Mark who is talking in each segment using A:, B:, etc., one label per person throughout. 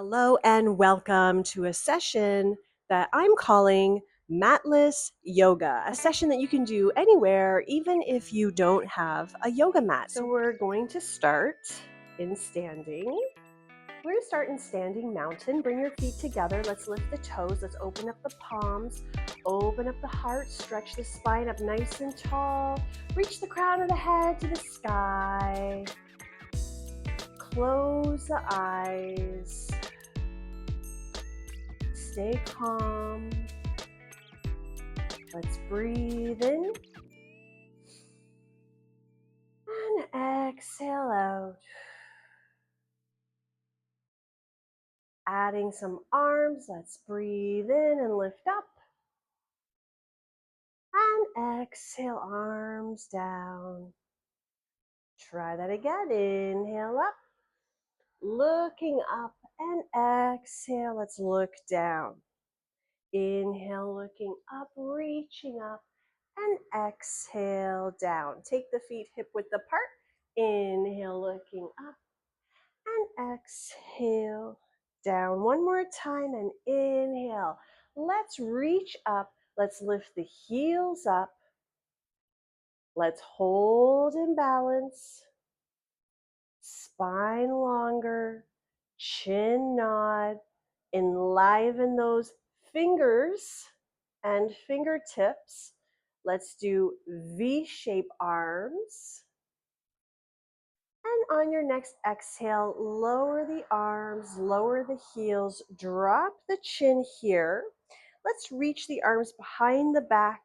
A: Hello and welcome to a session that I'm calling Matless Yoga, a session that you can do anywhere, even if you don't have a yoga mat. So we're going to start in standing. We're going to start in standing mountain. Bring your feet together. Let's lift the toes. Let's open up the palms. Open up the heart. Stretch the spine up nice and tall. Reach the crown of the head to the sky. Close the eyes. Stay calm. Let's breathe in and exhale out. Adding some arms, let's breathe in and lift up. And exhale, arms down. Try that again. Inhale up, looking up, and exhale, let's look down. Inhale, looking up, reaching up, and exhale down. Take the feet hip width apart. Inhale, looking up, and exhale down. One more time and inhale. Let's reach up. Let's lift the heels up. Let's hold in balance. Spine longer, chin nod. Enliven those fingers and fingertips. Let's do V-shape arms. And on your next exhale, lower the arms, lower the heels, drop the chin here. Let's reach the arms behind the back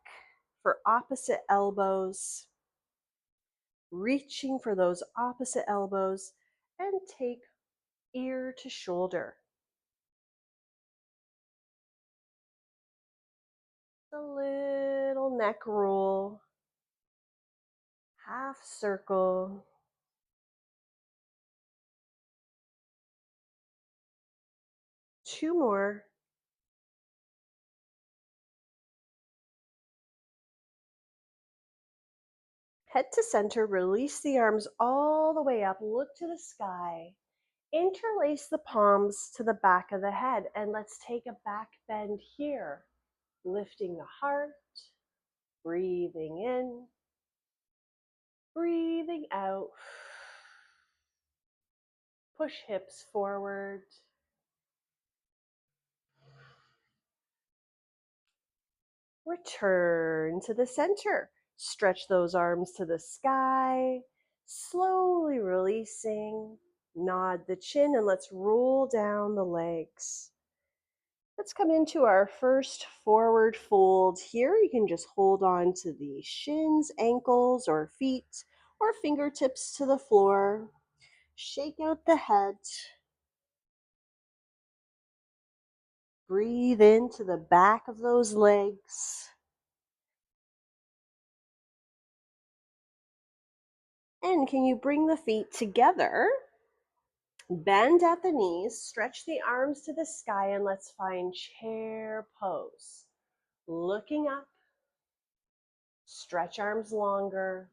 A: for opposite elbows. Reaching for those opposite elbows and take ear to shoulder. A little neck roll, half circle. Two more. Head to center, release the arms all the way up, look to the sky. Interlace the palms to the back of the head, and let's take a back bend here. Lifting the heart, breathing in, breathing out. Push hips forward. Return to the center. Stretch those arms to the sky, slowly releasing. Nod the chin and let's roll down the legs. Let's come into our first forward fold here. You can just hold on to the shins, ankles, or feet, or fingertips to the floor. Shake out the head. Breathe into the back of those legs. And can you bring the feet together? Bend at the knees, stretch the arms to the sky, and let's find chair pose. Looking up, stretch arms longer,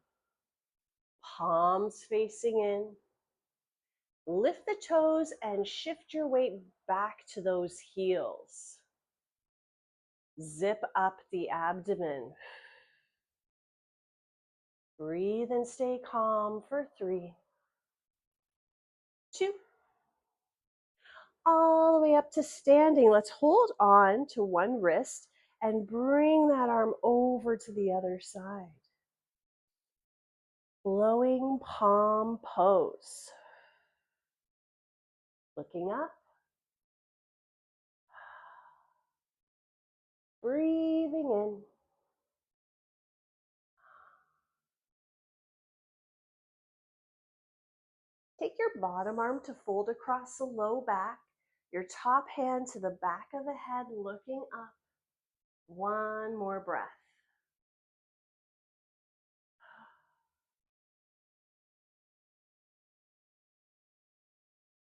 A: palms facing in. Lift the toes and shift your weight back to those heels. Zip up the abdomen. Breathe and stay calm for 3, 2, all the way up to standing. Let's hold on to one wrist and bring that arm over to the other side. Flowing palm pose. Looking up. Breathing in. Take your bottom arm to fold across the low back. Your top hand to the back of the head, looking up. One more breath.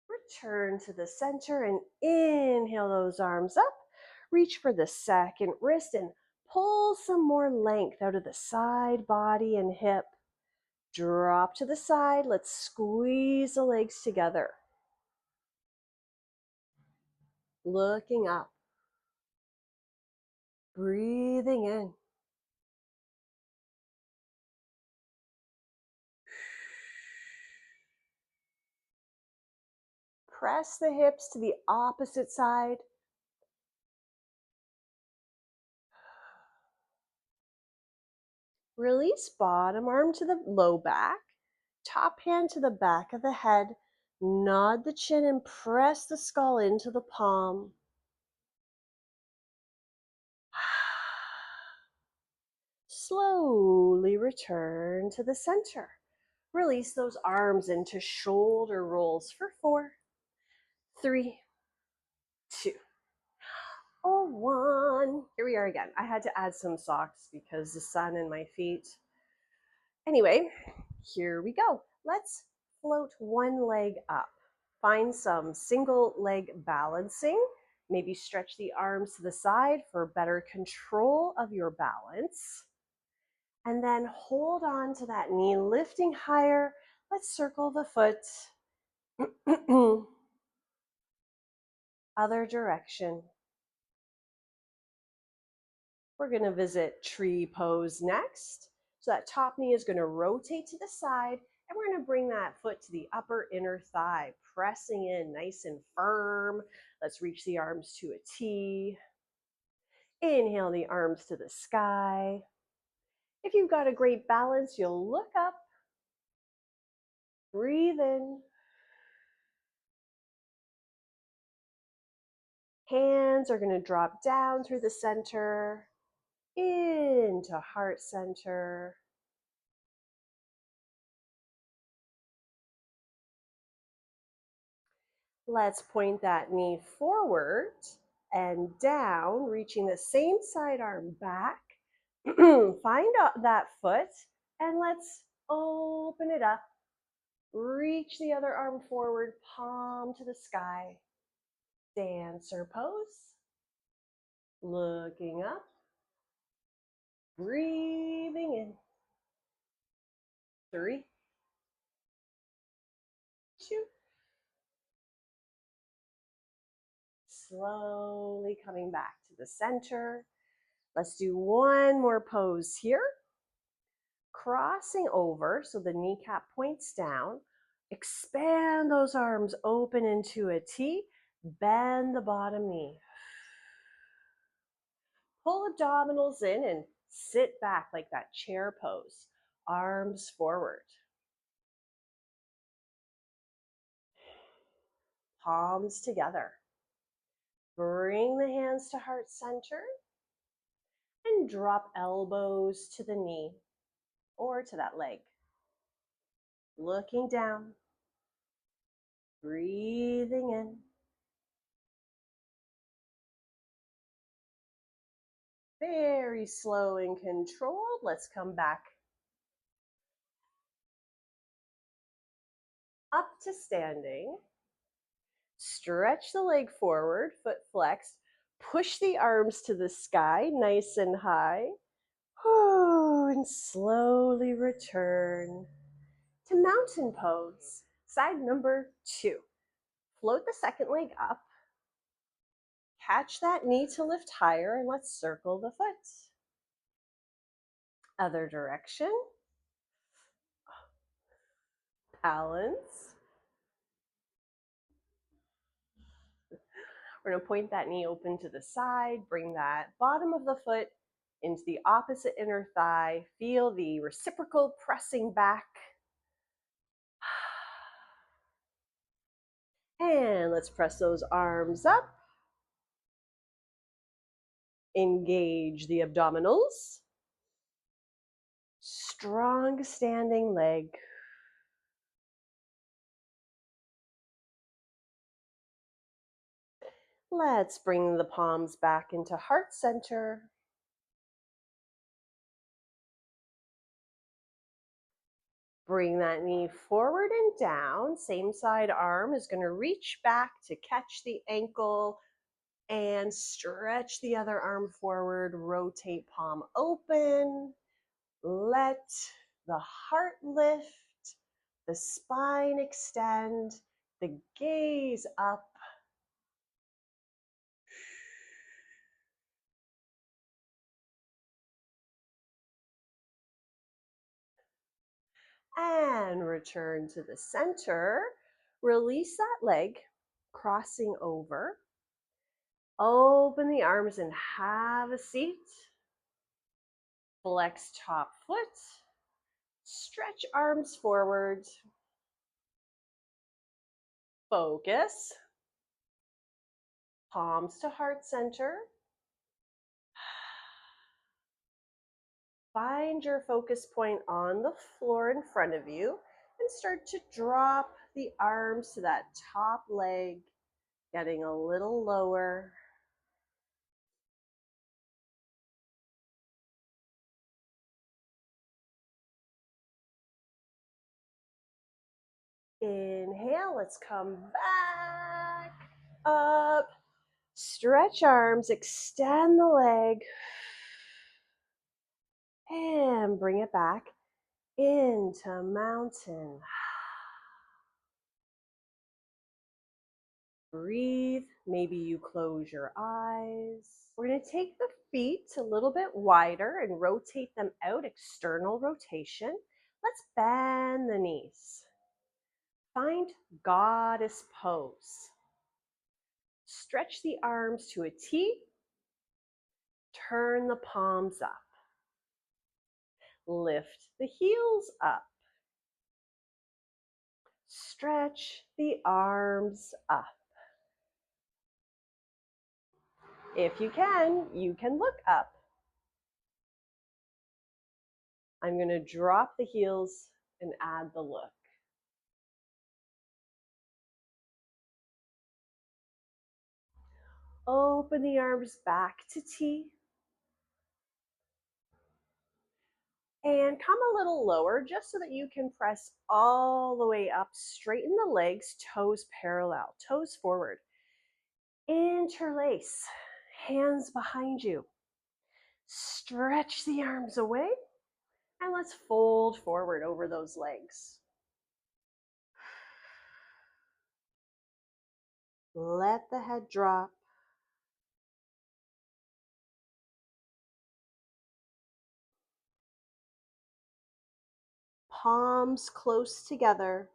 A: Return to the center and inhale those arms up. Reach for the second wrist and pull some more length out of the side body and hip. Drop to the side. Let's squeeze the legs together. looking up, breathing in. Press the hips to the opposite side. Release bottom arm to the low back, top hand to the back of the head. Nod the chin and press the skull into the palm. Slowly return to the center. Release those arms into shoulder rolls for 4, 3, 2, 1. Here we are again. I had to add some socks because the sun in my feet. Anyway, here we go. Let's float one leg up. Find some single leg balancing. Maybe stretch the arms to the side for better control of your balance. And then hold on to that knee, lifting higher. Let's circle the foot. Other direction. We're going to visit tree pose next. So that top knee is going to rotate to the side, and we're going to bring that foot to the upper inner thigh, pressing in nice and firm. Let's reach the arms to a T. Inhale the arms to the sky. If you've got a great balance, you'll look up, breathe in. Hands are going to drop down through the center, into heart center. Let's point that knee forward and down, reaching the same side arm back. Find out that foot and let's open it up. Reach the other arm forward, palm to the sky. Dancer pose. Looking up. Breathing in. 3, 2. Slowly coming back to the center. Let's do one more pose here. Crossing over so the kneecap points down. Expand those arms open into a T. Bend the bottom knee. Pull abdominals in and sit back like that chair pose. Arms forward. Palms together. Bring the hands to heart center and drop elbows to the knee or to that leg. Looking down, breathing in. Very slow and controlled. Let's come back up to standing. Stretch the leg forward, foot flexed. Push the arms to the sky, nice and high. And slowly return to mountain pose. Side number 2. Float the second leg up. Catch that knee to lift higher and let's circle the foot. Other direction. Balance. We're going to point that knee open to the side, bring that bottom of the foot into the opposite inner thigh. Feel the reciprocal pressing back. And let's press those arms up. Engage the abdominals. Strong standing leg. Let's bring the palms back into heart center. Bring that knee forward and down. Same side arm is going to reach back to catch the ankle and stretch the other arm forward. Rotate palm open. Let the heart lift, the spine extend, the gaze up. And return to the center. Release that leg, crossing over. Open the arms and have a seat. Flex top foot. Stretch arms forward. Focus. Palms to heart center. Find your focus point on the floor in front of you and start to drop the arms to that top leg, getting a little lower. Inhale, let's come back up. Stretch arms, extend the leg, and bring it back into mountain. Breathe. Maybe you close your eyes. We're going to take the feet a little bit wider and rotate them out, external rotation. Let's bend the knees. Find goddess pose. Stretch the arms to a T. Turn the palms up. Lift the heels up. Stretch the arms up. If you can look up. I'm going to drop the heels and add the look. Open the arms back to T. And come a little lower just so that you can press all the way up. Straighten the legs, toes parallel, toes forward. Interlace, hands behind you. Stretch the arms away. And let's fold forward over those legs. Let the head drop. Palms close together.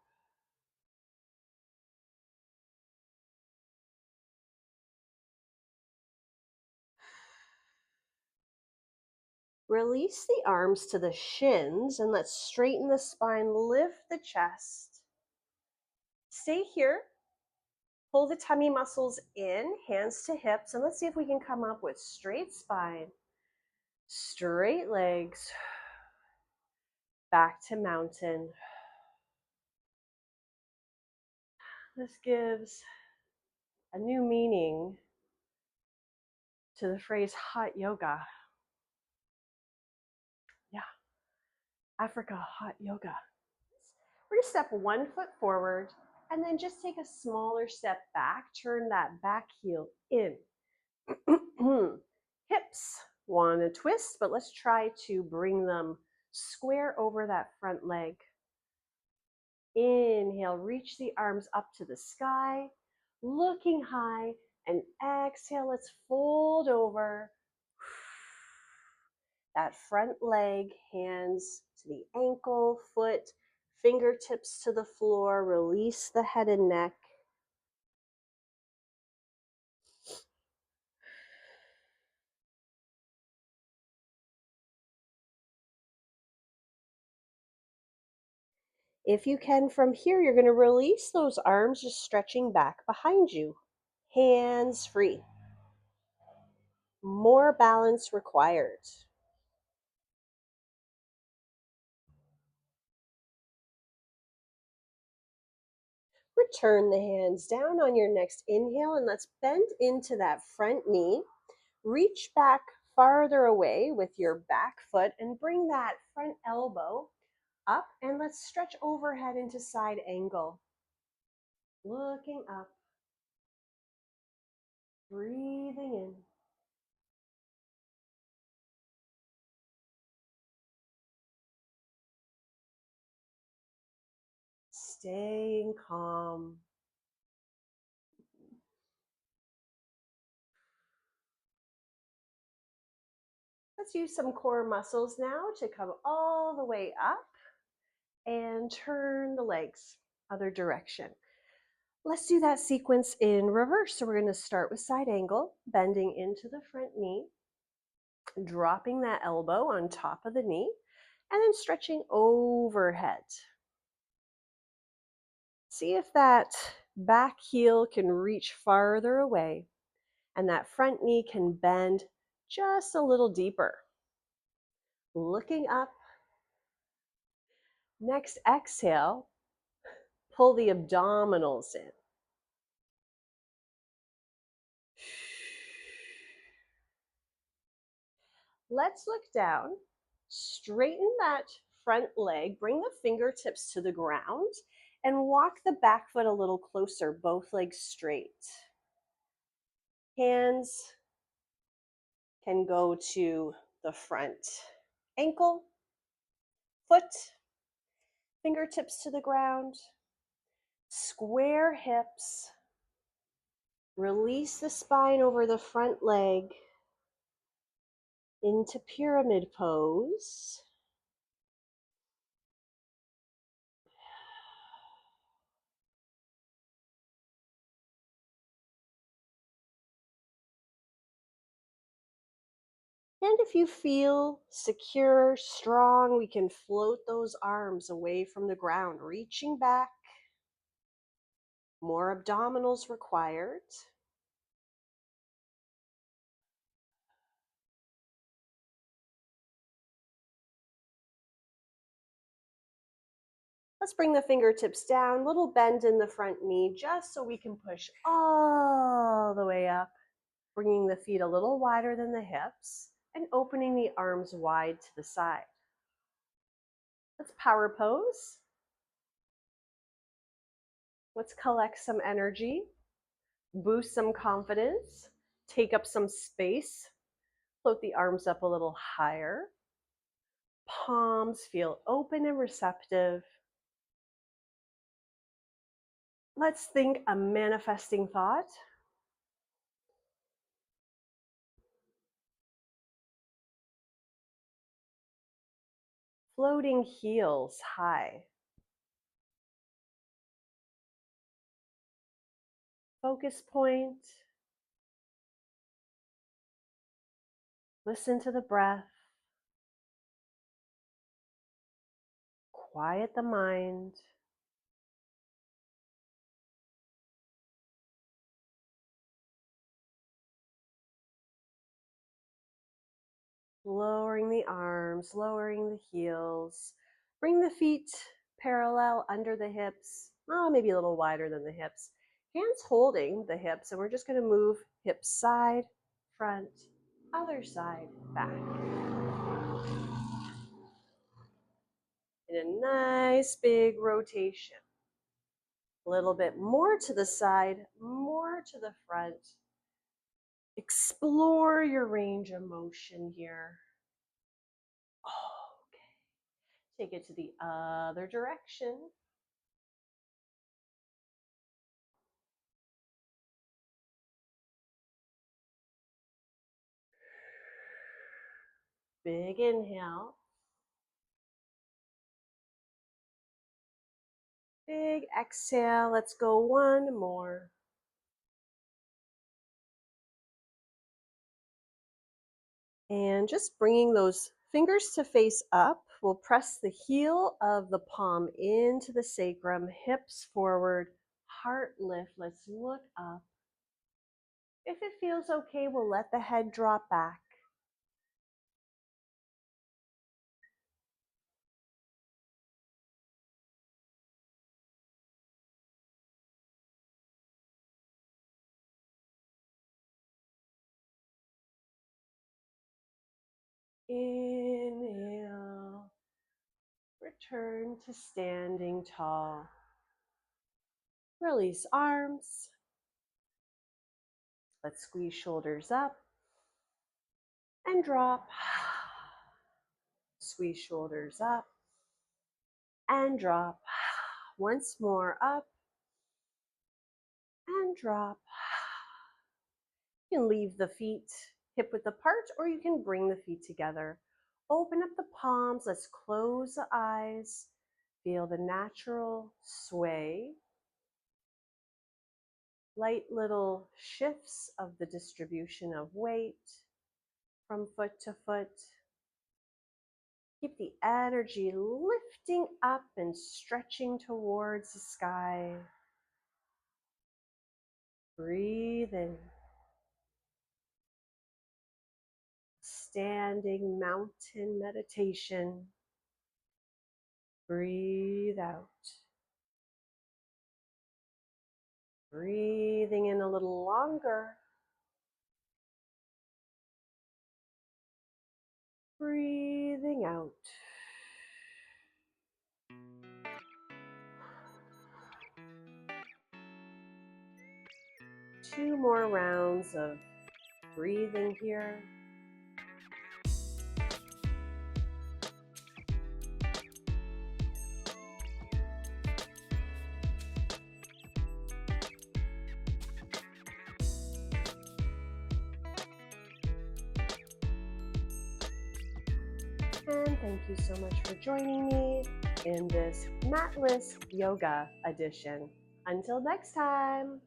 A: Release the arms to the shins and let's straighten the spine, lift the chest. Stay here. Pull the tummy muscles in, hands to hips, and let's see if we can come up with straight spine, straight legs, back to mountain. This gives a new meaning to the phrase hot yoga. Yeah, Africa hot yoga. We're going to step 1 foot forward and then just take a smaller step back. Turn that back heel in. Hips want to twist, but let's try to bring them square over that front leg. Inhale, reach the arms up to the sky, looking high, and exhale, let's fold over. That front leg, hands to the ankle, foot, fingertips to the floor, release the head and neck. If you can, from here, you're going to release those arms, just stretching back behind you. Hands free. More balance required. Return the hands down on your next inhale, and let's bend into that front knee. Reach back farther away with your back foot and bring that front elbow up, and let's stretch overhead into side angle. Looking up, breathing in. Staying calm. Let's use some core muscles now to come all the way up. and turn the legs other direction. Let's do that sequence in reverse. So we're going to start with side angle, bending into the front knee, dropping that elbow on top of the knee, and then stretching overhead. See if that back heel can reach farther away and that front knee can bend just a little deeper. Looking up. Next exhale, pull the abdominals in. Let's look down, straighten that front leg, bring the fingertips to the ground, and walk the back foot a little closer, both legs straight. Hands can go to the front ankle, foot, fingertips to the ground, square hips, release the spine over the front leg into pyramid pose. And if you feel secure, strong, we can float those arms away from the ground, reaching back. More abdominals required. Let's bring the fingertips down, little bend in the front knee, just so we can push all the way up, bringing the feet a little wider than the hips and opening the arms wide to the side. Let's power pose. Let's collect some energy, boost some confidence, take up some space, float the arms up a little higher. Palms feel open and receptive. Let's think a manifesting thought. Floating heels high. Focus point. Listen to the breath. Quiet the mind. Lowering the arms, lowering the heels. Bring the feet parallel under the hips. Oh, maybe a little wider than the hips. Hands holding the hips, and we're just going to move hips side, front, other side, back. In a nice big rotation. A little bit more to the side, more to the front. Explore your range of motion here. Okay. Take it to the other direction. Big inhale. Big exhale. Let's go one more. And just bringing those fingers to face up, we'll press the heel of the palm into the sacrum, hips forward, heart lift. Let's look up. If it feels okay, we'll let the head drop back. Inhale. Return to standing tall. Release arms. Let's squeeze shoulders up and drop. Squeeze shoulders up and drop. Once more, up and drop. You can leave the feet hip width apart, or you can bring the feet together. Open up the palms. Let's close the eyes. Feel the natural sway, light little shifts of the distribution of weight from foot to foot. Keep the energy lifting up and stretching towards the sky. Breathe in. Standing mountain meditation. Breathe out. Breathing in a little longer. Breathing out. Two more rounds of breathing here. And thank you so much for joining me in this matless yoga edition. Until next time.